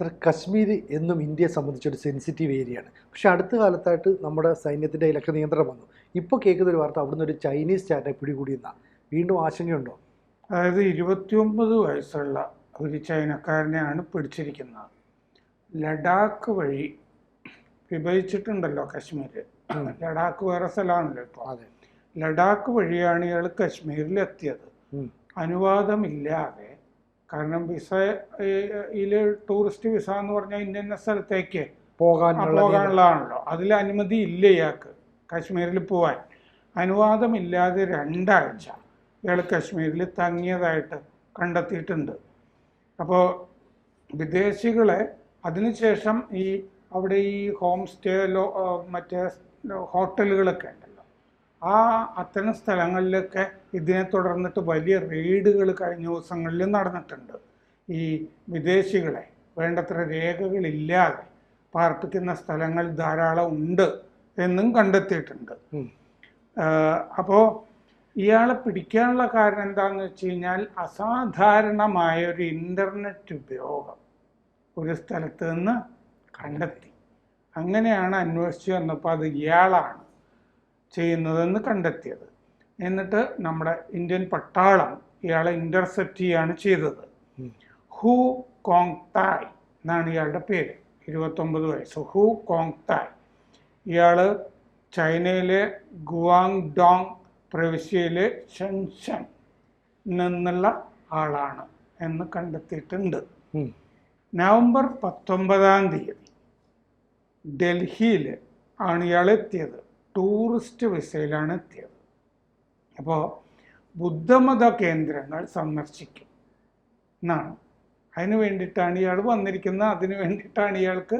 Sir, Kashmir എന്നും ഇന്ത്യയെ സംബന്ധിച്ചൊരു സെൻസിറ്റീവ് ഏരിയയാണ്. പക്ഷേ അടുത്ത കാലത്തായിട്ട് നമ്മുടെ സൈന്യത്തിൻ്റെ കയ്യിലൊക്കെ നിയന്ത്രണം വന്നു. ഇപ്പോൾ കേൾക്കുന്ന ഒരു വാർത്ത അവിടുന്ന് ഒരു ചൈനീസ് ചാരനെ പിടികൂടിയെന്നാണ്. വീണ്ടും ആശങ്കയുണ്ടോ? അതായത് 29 വയസ്സുള്ള ഒരു ചൈനക്കാരനെയാണ് പിടിച്ചിരിക്കുന്നത്. ലഡാക്ക് വഴി വിഭജിച്ചിട്ടുണ്ടല്ലോ കശ്മീർ. ലഡാക്ക് വേറെ സ്ഥലമാണല്ലോ ഇപ്പോൾ. ലഡാക്ക് വഴിയാണ് ഇയാൾ കശ്മീരിലെത്തിയത്. അനുവാദമില്ലാതെ. കാരണം വിസയിൽ ടൂറിസ്റ്റ് വിസ എന്ന് പറഞ്ഞാൽ ഇന്ന സ്ഥലത്തേക്ക് പോകാനുള്ളതാണല്ലോ. അതിൽ അനുമതി ഇല്ല ഇയാൾക്ക് കശ്മീരിൽ പോവാൻ. അനുവാദമില്ലാതെ 2 ആഴ്ച ഇയാൾ കശ്മീരിൽ തങ്ങിയതായിട്ട് കണ്ടെത്തിയിട്ടുണ്ട്. അപ്പോൾ വിദേശികളെ അതിനുശേഷം അവിടെ ഈ ഹോം സ്റ്റേയിലോ മറ്റേ ഹോട്ടലുകളൊക്കെ ഉണ്ടല്ലോ, അത്തരം സ്ഥലങ്ങളിലൊക്കെ ഇതിനെ തുടർന്നിട്ട് വലിയ റെയ്ഡുകൾ കഴിഞ്ഞ ദിവസങ്ങളിൽ നടന്നിട്ടുണ്ട്. ഈ വിദേശികളെ വേണ്ടത്ര രേഖകളില്ലാതെ പാർപ്പിക്കുന്ന സ്ഥലങ്ങൾ ധാരാളം ഉണ്ട് എന്നും കണ്ടെത്തിയിട്ടുണ്ട്. അപ്പോൾ ഇയാളെ പിടിക്കാനുള്ള കാരണം എന്താണെന്ന് വെച്ച് കഴിഞ്ഞാൽ അസാധാരണമായ ഒരു ഇൻ്റർനെറ്റ് ഉപയോഗം ഒരു സ്ഥലത്ത് നിന്ന് കണ്ടെത്തി. അങ്ങനെയാണ് അന്വേഷിച്ച് വന്നപ്പോൾ അത് ഇയാളാണ് ചെയ്യുന്നതെന്ന് കണ്ടെത്തിയത്. എന്നിട്ട് നമ്മുടെ ഇന്ത്യൻ പട്ടാളം ഇയാളെ ഇൻ്റർസെപ്റ്റ് ചെയ്യാണ് ചെയ്തത്. ഹു കോങ് തായ് എന്നാണ് ഇയാളുടെ പേര്. 29 വയസ്സ്. ഹു കോങ് തായ്. ഇയാൾ ചൈനയിലെ ഗുവാങ്ഡോങ് പ്രവിശ്യയിലെ ഷെൻഷൻ നിന്നുള്ള ആളാണ് എന്ന് കണ്ടെത്തിയിട്ടുണ്ട്. നവംബർ 19-ാം തീയതി ഡൽഹിയിൽ ആണ് ഇയാൾ എത്തിയത്. ടൂറിസ്റ്റ് വിസയിലാണ് എത്തിയത്. അപ്പോൾ ബുദ്ധമത കേന്ദ്രങ്ങൾ സന്ദർശിക്കും എന്നാണ്. അതിന് വേണ്ടിയിട്ടാണ് ഇയാൾ വന്നിരിക്കുന്നത്. അതിന് വേണ്ടിയിട്ടാണ് ഇയാൾക്ക്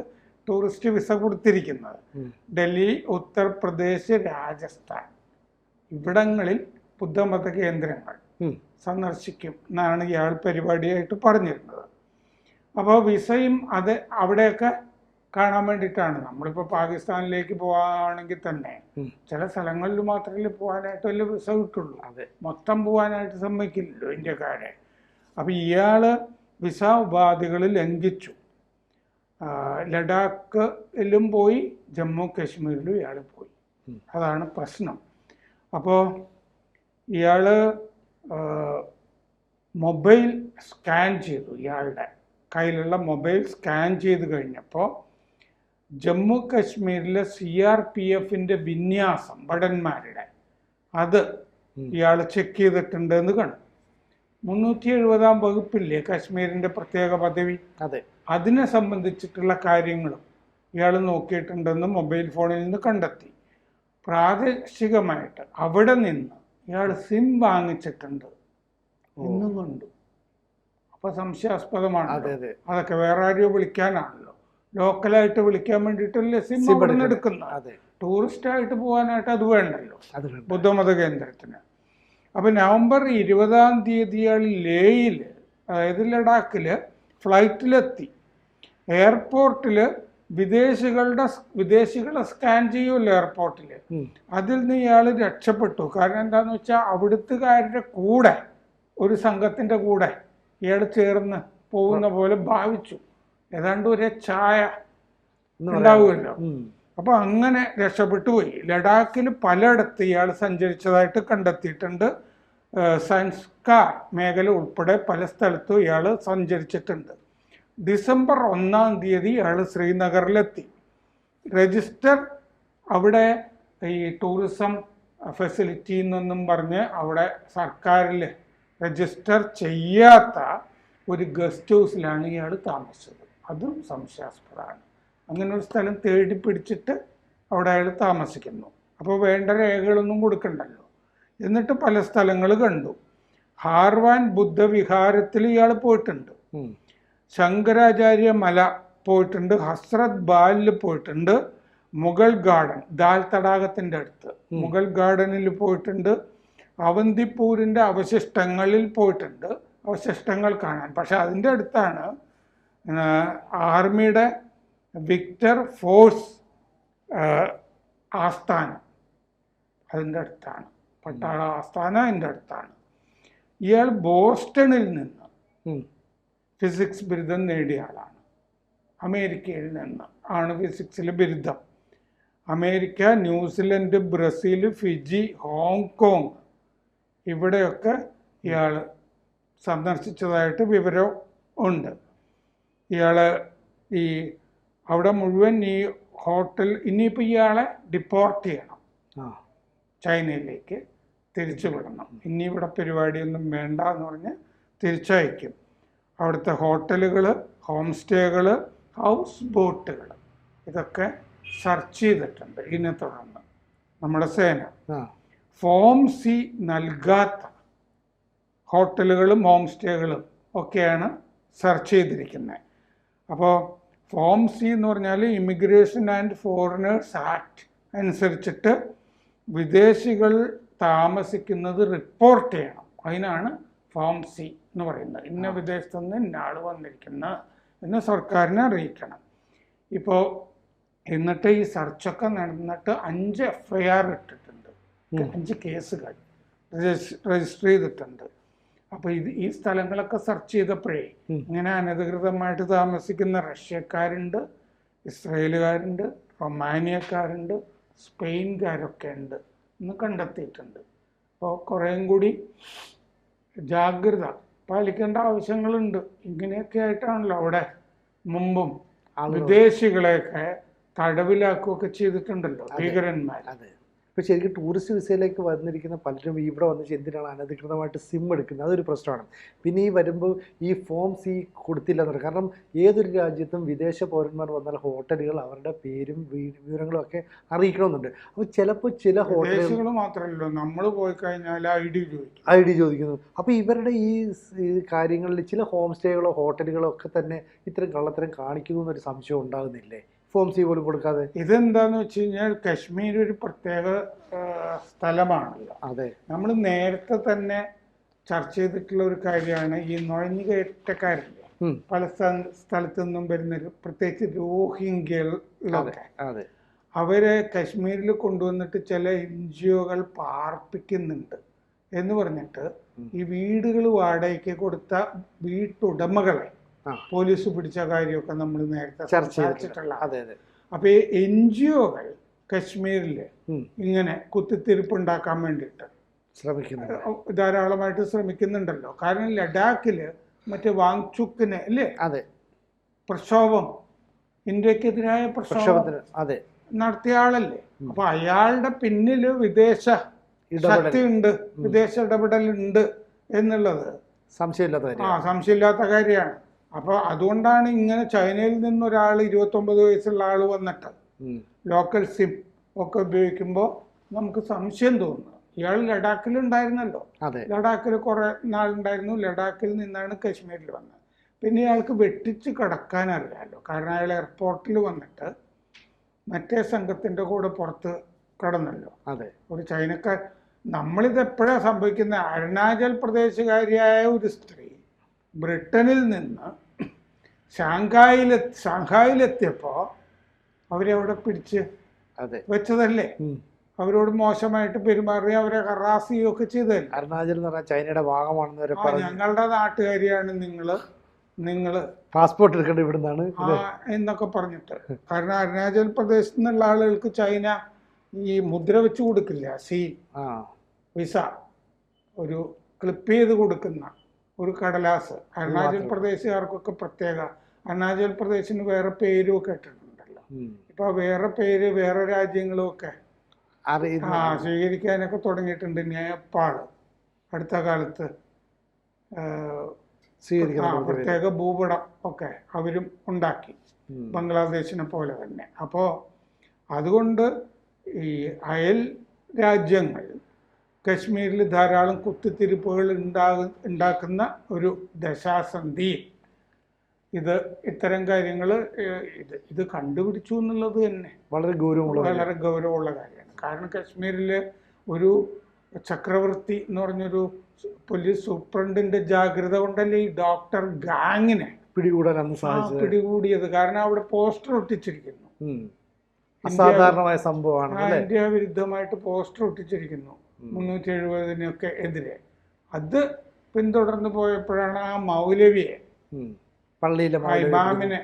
ടൂറിസ്റ്റ് വിസ കൊടുത്തിരിക്കുന്നത്. ഡൽഹി, ഉത്തർപ്രദേശ്, രാജസ്ഥാൻ ഇവിടങ്ങളിൽ ബുദ്ധമത കേന്ദ്രങ്ങൾ സന്ദർശിക്കും എന്നാണ് ഇയാൾ പരിപാടിയായിട്ട് പറഞ്ഞിരുന്നത്. അപ്പോൾ വിസയും അത് അവിടെയൊക്കെ കാണാൻ വേണ്ടിയിട്ടാണ്. നമ്മളിപ്പോൾ പാകിസ്ഥാനിലേക്ക് പോവാണെങ്കിൽ തന്നെ ചില സ്ഥലങ്ങളിൽ മാത്രമേ പോകാനായിട്ട് വലിയ വിസ കിട്ടുള്ളൂ. മൊത്തം പോകാനായിട്ട് സമ്മതിക്കില്ലല്ലോ ഇന്ത്യക്കാരെ. അപ്പം ഇയാൾ വിസ ഉപാധികൾ ലംഘിച്ചു. ലഡാക്കിലും പോയി, ജമ്മു കാശ്മീരിലും ഇയാൾ പോയി. അതാണ് പ്രശ്നം. അപ്പോൾ ഇയാൾ മൊബൈൽ സ്കാൻ ചെയ്തു. ഇയാളുടെ കയ്യിലുള്ള മൊബൈൽ സ്കാൻ ചെയ്ത് കഴിഞ്ഞപ്പോൾ ജമ്മു കാശ്മീരിലെ CRPFൻ്റെ വിന്യാസം, ഭടന്മാരുടെ അത് ഇയാൾ ചെക്ക് ചെയ്തിട്ടുണ്ട് എന്ന് കണ്ടു. 370-ാം വകുപ്പില്ലേ കാശ്മീരിൻ്റെ പ്രത്യേക പദവി, അതിനെ സംബന്ധിച്ചിട്ടുള്ള കാര്യങ്ങളും ഇയാൾ നോക്കിയിട്ടുണ്ടെന്ന് മൊബൈൽ ഫോണിൽ നിന്ന് കണ്ടെത്തി. പ്രാദേശികമായിട്ട് അവിടെ നിന്ന് ഇയാൾ സിം വാങ്ങിച്ചിട്ടുണ്ട് എന്നും കണ്ടു. അപ്പൊ സംശയാസ്പദമാണ്. അതൊക്കെ വേറെ ആരെയോ വിളിക്കാനാണല്ലോ, ലോക്കലായിട്ട് വിളിക്കാൻ വേണ്ടിയിട്ടല്ലേ സിം അവിടെ നിന്ന് എടുക്കുന്നത്. ടൂറിസ്റ്റായിട്ട് പോകാനായിട്ട് അത് വേണ്ടല്ലോ ബുദ്ധമത കേന്ദ്രത്തിന്. അപ്പൊ നവംബർ 20-ാം തീയതി ഇയാൾ ലേയിൽ, അതായത് ലഡാക്കില് ഫ്ലൈറ്റിലെത്തി. എയർപോർട്ടിൽ വിദേശികളെ സ്കാൻ ചെയ്യുമല്ലോ എയർപോർട്ടിൽ. അതിൽ നിന്ന് ഇയാൾ രക്ഷപ്പെട്ടു. കാരണം എന്താന്ന് വെച്ചാൽ അവിടുത്തുകാരുടെ കൂടെ, ഒരു സംഘത്തിന്റെ കൂടെ ഇയാൾ ചേർന്ന് പോകുന്ന പോലെ ഭാവിച്ചു. ഏതാണ്ട് ഒരു ചായ ഉണ്ടാവുമല്ലോ. അപ്പൊ അങ്ങനെ രക്ഷപ്പെട്ടു പോയി. ലഡാക്കിൽ പലയിടത്ത് ഇയാൾ സഞ്ചരിച്ചതായിട്ട് കണ്ടെത്തിയിട്ടുണ്ട്. സംസ്കാർ മേഖല ഉൾപ്പെടെ പല സ്ഥലത്തും ഇയാൾ സഞ്ചരിച്ചിട്ടുണ്ട്. ഡിസംബർ 1-ാം തീയതി ഇയാൾ ശ്രീനഗറിലെത്തി. രജിസ്റ്റർ അവിടെ ഈ ടൂറിസം ഫെസിലിറ്റി എന്നൊന്നും പറഞ്ഞ് അവിടെ സർക്കാരിൽ രജിസ്റ്റർ ചെയ്യാത്ത ഒരു ഗസ്റ്റ് ഹൗസിലാണ് ഇയാൾ താമസിച്ചത്. അതും സംശയാസ്പദമാണ്. അങ്ങനെ ഒരു സ്ഥലം തേടി പിടിച്ചിട്ട് അവിടെ അയാൾ താമസിക്കുന്നു. അപ്പോൾ വേണ്ട രേഖകളൊന്നും കൊടുക്കണ്ടല്ലോ. എന്നിട്ട് പല സ്ഥലങ്ങൾ കണ്ടു. ഹാർവാൻ ബുദ്ധവിഹാരത്തിൽ ഇയാൾ പോയിട്ടുണ്ട്. ശങ്കരാചാര്യ മല പോയിട്ടുണ്ട്. ഹസ്രത് ബാലിൽ പോയിട്ടുണ്ട്. മുഗൾ ഗാർഡൻ, ദാൽ തടാകത്തിൻ്റെ അടുത്ത് മുഗൾ ഗാർഡനിൽ പോയിട്ടുണ്ട്. അവന്തിപ്പൂരിൻ്റെ അവശിഷ്ടങ്ങളിൽ പോയിട്ടുണ്ട്, അവശിഷ്ടങ്ങൾ കാണാൻ. പക്ഷെ അതിൻ്റെ അടുത്താണ് ആർമിയുടെ വിക്ടർ ഫോഴ്സ് ആസ്ഥാനം. അതിൻ്റെ അടുത്താണ് പട്ടാള ആസ്ഥാനം, അതിൻ്റെ അടുത്താണ്. ഇയാൾ ബോസ്റ്റണിൽ നിന്ന് ഫിസിക്സ് ബിരുദം നേടിയ ആളാണ്. അമേരിക്കയിൽ നിന്ന് ആണ് ഫിസിക്സിൽ ബിരുദം. America, New Zealand, Brazil, Fiji, Hong Kong ഇവിടെയൊക്കെ ഇയാൾ സന്ദർശിച്ചതായിട്ട് വിവരം ഉണ്ട്. ഇയാൾ ഈ അവിടെ മുഴുവൻ ഈ ഹോട്ടൽ, ഇനിയിപ്പോൾ ഇയാളെ ഡിപ്പോർട്ട് ചെയ്യണം, ചൈനയിലേക്ക് തിരിച്ചു വിടണം. ഇനി ഇവിടെ പരിപാടിയൊന്നും വേണ്ട എന്ന് പറഞ്ഞ് തിരിച്ചയക്കും. അവിടുത്തെ ഹോട്ടലുകൾ, ഹോം സ്റ്റേകൾ, ഹൗസ് ബോട്ടുകൾ ഇതൊക്കെ സെർച്ച് ചെയ്തിട്ടുണ്ട്. ഇതിനെ തുടർന്ന് നമ്മുടെ സേന ഫോം സി നൽകാത്ത ഹോട്ടലുകളും ഹോം സ്റ്റേകളും ഒക്കെയാണ് സെർച്ച് ചെയ്തിരിക്കുന്നത്. അപ്പോൾ ഫോം സി എന്ന് പറഞ്ഞാൽ ഇമിഗ്രേഷൻ ആൻഡ് ഫോറിനേഴ്സ് ആക്ട് അനുസരിച്ചിട്ട് വിദേശികൾ താമസിക്കുന്നത് റിപ്പോർട്ട് ചെയ്യണം. അതിനാണ് ഫോം സി എന്ന് പറയുന്നത്. ഇന്ന വിദേശത്തു നിന്ന് ഇന്ന ആൾ വന്നിരിക്കുന്ന എന്ന് സർക്കാരിനെ അറിയിക്കണം. ഇപ്പോൾ എന്നിട്ട് ഈ സെർച്ചൊക്കെ നടന്നിട്ട് 5 FIR ഇട്ടിട്ടുണ്ട്, 5 കേസുകൾ രജിസ്റ്റർ ചെയ്തിട്ടുണ്ട്. അപ്പോൾ ഈ സ്ഥലങ്ങളൊക്കെ സെർച്ച് ചെയ്തപ്പോഴേ ഇങ്ങനെ അനധികൃതമായിട്ട് താമസിക്കുന്ന റഷ്യക്കാരുണ്ട്, ഇസ്രയേലുകാരുണ്ട്, റൊമാനിയക്കാരുണ്ട്, സ്പെയിൻകാരൊക്കെ ഉണ്ട് എന്ന് കണ്ടെത്തിയിട്ടുണ്ട്. അപ്പോൾ കുറേയും കൂടി ജാഗ്രത പാലിക്കേണ്ട ആവശ്യങ്ങളുണ്ട്. ഇങ്ങനെയൊക്കെ ആയിട്ടാണല്ലോ അവിടെ മുമ്പും വിദേശികളെയൊക്കെ തടവിലാക്കുകയൊക്കെ ചെയ്തിട്ടുണ്ടല്ലോ ഭീകരന്മാർ. ഇപ്പോൾ ശരിക്കും ടൂറിസ്റ്റ് വിസയിലേക്ക് വന്നിരിക്കുന്ന പലരും ഇവിടെ വന്നിട്ട് എന്തിനാണ് അനധികൃതമായിട്ട് സിം എടുക്കുന്നത്, അതൊരു പ്രശ്നമാണ്. പിന്നെ ഈ വരുമ്പോൾ ഈ ഫോം സി കൊടുത്തില്ല എന്ന് പറയും. കാരണം ഏതൊരു രാജ്യത്തും വിദേശ പൗരന്മാർ വന്നാൽ ഹോട്ടലുകൾ അവരുടെ പേരും വിവരങ്ങളും ഒക്കെ അറിയിക്കണമെന്നുണ്ട്. അപ്പോൾ ചിലപ്പോൾ ചില ഹോട്ടലുകൾ മാത്രമല്ലോ, നമ്മൾ പോയി കഴിഞ്ഞാൽ ഐ ഡി ചോദിക്കുന്നു. അപ്പോൾ ഇവരുടെ ഈ കാര്യങ്ങളിൽ ചില ഹോം സ്റ്റേകളോ ഹോട്ടലുകളോ ഒക്കെ തന്നെ ഇത്തരം കള്ളത്തരം കാണിക്കുന്നു എന്നൊരു സംശയം ഉണ്ടാകുന്നില്ലേ, ഫോം സി പോലും കൊടുക്കാതെ? ഇതെന്താന്ന് വെച്ച് കഴിഞ്ഞാൽ കശ്മീർ ഒരു പ്രത്യേക സ്ഥലമാണല്ലോ. അതെ, നമ്മൾ നേരത്തെ തന്നെ ചർച്ച ചെയ്തിട്ടുള്ള ഒരു കാര്യമാണ് ഈ നുഴഞ്ഞു കയറ്റക്കാരില്ലേ, പല സ്ഥലത്തു നിന്നും വരുന്ന പ്രത്യേകിച്ച് രോഹിംഗ്യകളൊക്കെ. അവരെ കശ്മീരിൽ കൊണ്ടുവന്നിട്ട് ചില NGOകൾ പാർപ്പിക്കുന്നുണ്ട് എന്ന് പറഞ്ഞിട്ട് ഈ വീടുകൾ വാടകയ്ക്ക് കൊടുത്ത വീട്ടുടമകളെ പോലീസ് പിടിച്ച കാര്യമൊക്കെ നമ്മൾ നേരത്തെ ചർച്ചിട്ടുള്ള. അപ്പൊ ഈ NGOകൾ കശ്മീരില് ഇങ്ങനെ കുത്തിത്തിരിപ്പുണ്ടാക്കാൻ വേണ്ടിയിട്ട് ധാരാളമായിട്ട് ശ്രമിക്കുന്നുണ്ടല്ലോ. കാരണം ലഡാക്കില് മറ്റേ വാങ്ചുക്കിനെ അല്ലേ പ്രക്ഷോഭം, ഇന്ത്യക്കെതിരായ പ്രക്ഷോഭം നടത്തിയ ആളല്ലേ. അപ്പൊ അയാളുടെ പിന്നില് വിദേശ ശക്തിയുണ്ട്, വിദേശ ഇടപെടലുണ്ട് എന്നുള്ളത് സംശയമില്ലാത്ത കാര്യമാണ്. അപ്പോൾ അതുകൊണ്ടാണ് ഇങ്ങനെ ചൈനയിൽ നിന്നൊരാൾ 29 വയസ്സുള്ള ആൾ വന്നിട്ട് ലോക്കൽ സിം ഒക്കെ ഉപയോഗിക്കുമ്പോൾ നമുക്ക് സംശയം തോന്നുന്നു. ഇയാൾ ലഡാക്കിലുണ്ടായിരുന്നല്ലോ, ലഡാക്കിൽ കുറെ നാളുണ്ടായിരുന്നു, ലഡാക്കിൽ നിന്നാണ് കശ്മീരിൽ വന്നത്. പിന്നെ ഇയാൾക്ക് വെട്ടിച്ച് കടക്കാൻ അറിയാമല്ലോ, കാരണം അയാൾ എയർപോർട്ടിൽ വന്നിട്ട് മറ്റേ സംഘത്തിൻ്റെ കൂടെ പുറത്ത് കടന്നല്ലോ. ഒരു ചൈനക്കാർ. നമ്മളിത് എപ്പോഴാണ് സംഭവിക്കുന്നത്? അരുണാചൽ പ്രദേശുകാരിയായ ഒരു സ്ത്രീ ബ്രിട്ടനിൽ നിന്ന് ഷാങ്ഹായിലെത്തിയപ്പോൾ അവരവിടെ പിടിച്ച് വെച്ചതല്ലേ, അവരോട് മോശമായിട്ട് പെരുമാറി അവരെ ഹറാസ് ചെയ്യുകയൊക്കെ ചെയ്തതല്ലേ. അരുണാചൽ എന്ന് പറഞ്ഞാൽ ചൈനയുടെ ഭാഗമാണെന്ന് ഞങ്ങളുടെ നാട്ടുകാരിയാണ് നിങ്ങൾ പാസ്പോർട്ട് എടുക്കേണ്ടത് ഇവിടുന്നാണ് എന്നൊക്കെ പറഞ്ഞിട്ട്. കാരണം അരുണാചൽ പ്രദേശത്ത് നിന്നുള്ള ആളുകൾക്ക് ചൈന ഈ മുദ്ര വെച്ച് കൊടുക്കില്ല, വിസ ഒരു ക്ലിപ്പ് ചെയ്ത് കൊടുക്കുന്ന ഒരു കടലാസ്. അരുണാചൽ പ്രദേശുകാർക്കൊക്കെ പ്രത്യേക, അരുണാചൽ പ്രദേശിന് വേറെ പേരും ഒക്കെ ഇട്ടിട്ടുണ്ടല്ലോ. ഇപ്പൊ വേറെ പേര് വേറെ രാജ്യങ്ങളും ഒക്കെ സ്വീകരിക്കാനൊക്കെ തുടങ്ങിയിട്ടുണ്ട്. നേപ്പാള് അടുത്ത കാലത്ത് പ്രത്യേക ഭൂപടം ഒക്കെ അവരും ഉണ്ടാക്കി, ബംഗ്ലാദേശിനെ പോലെ തന്നെ. അപ്പോൾ അതുകൊണ്ട് ഈ അയൽ രാജ്യങ്ങൾ കശ്മീരിൽ ധാരാളം കുത്തിത്തിരിപ്പുകൾ ഉണ്ടാക്കുന്ന ഒരു ദശാസന്ധി ഇത് ഇത്തരം കാര്യങ്ങൾ ഇത് കണ്ടുപിടിച്ചു എന്നുള്ളത് തന്നെ വളരെ ഗൗരവമുള്ള കാര്യമാണ്. കാരണം കശ്മീരിൽ ഒരു ചക്രവർത്തി എന്ന് പറഞ്ഞൊരു പോലീസ് സൂപ്രണ്ടിന്റെ ജാഗ്രത കൊണ്ടല്ലേ ഈ ഡോക്ടർ ഗാങ്ങിനെ പിടികൂടിയത്. കാരണം അവിടെ പോസ്റ്റർ ഒട്ടിച്ചിരിക്കുന്നു, അസാധാരണമായ സംഭവമാണ്. ഇന്ത്യ വിരുദ്ധമായിട്ട് പോസ്റ്റർ ഒട്ടിച്ചിരിക്കുന്നു 370-നൊക്കെ എതിരെ. അത് പിന്തുടർന്ന് പോയപ്പോഴാണ് ആ മൗലവിയെ, ഇമാമിനെ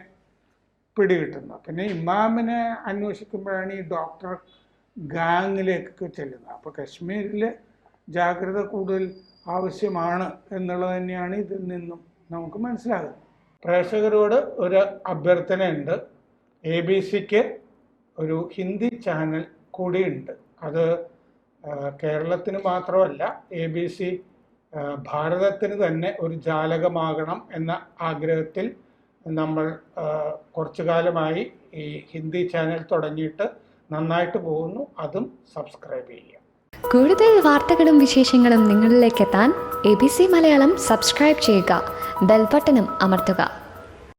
പിടികിട്ടുന്നത്. പിന്നെ ഇമാമിനെ അന്വേഷിക്കുമ്പോഴാണ് ഈ ഡോക്ടർ ഗാങ്ങിലേക്കൊക്കെ ചെല്ലുന്നത്. അപ്പോൾ കശ്മീരിൽ ജാഗ്രത കൂടുതൽ ആവശ്യമാണ് എന്നുള്ളത് തന്നെയാണ് ഇതിൽ നിന്നും നമുക്ക് മനസ്സിലാകുന്നത്. പ്രേക്ഷകരോട് ഒരു അഭ്യർത്ഥനയുണ്ട്. ABC-ക്ക് ഒരു ഹിന്ദി ചാനൽ കൂടിയുണ്ട്. അത് കേരളത്തിന് മാത്രമല്ല, ABC ഭാരതത്തിന് തന്നെ ഒരു ജാലകമാകണം എന്ന ആഗ്രഹത്തിൽ നമ്മൾ കുറച്ചു കാലമായി ഈ ഹിന്ദി ചാനൽ തുടങ്ങിയിട്ട് നന്നായിട്ട് പോകുന്നു. അതും സബ്സ്ക്രൈബ് ചെയ്യുക. കൂടുതൽ വാർത്തകളും വിശേഷങ്ങളും നിങ്ങളിലേക്ക് എത്താൻ ABC മലയാളം സബ്സ്ക്രൈബ് ചെയ്യുക, ബെൽ ബട്ടണും അമർത്തുക.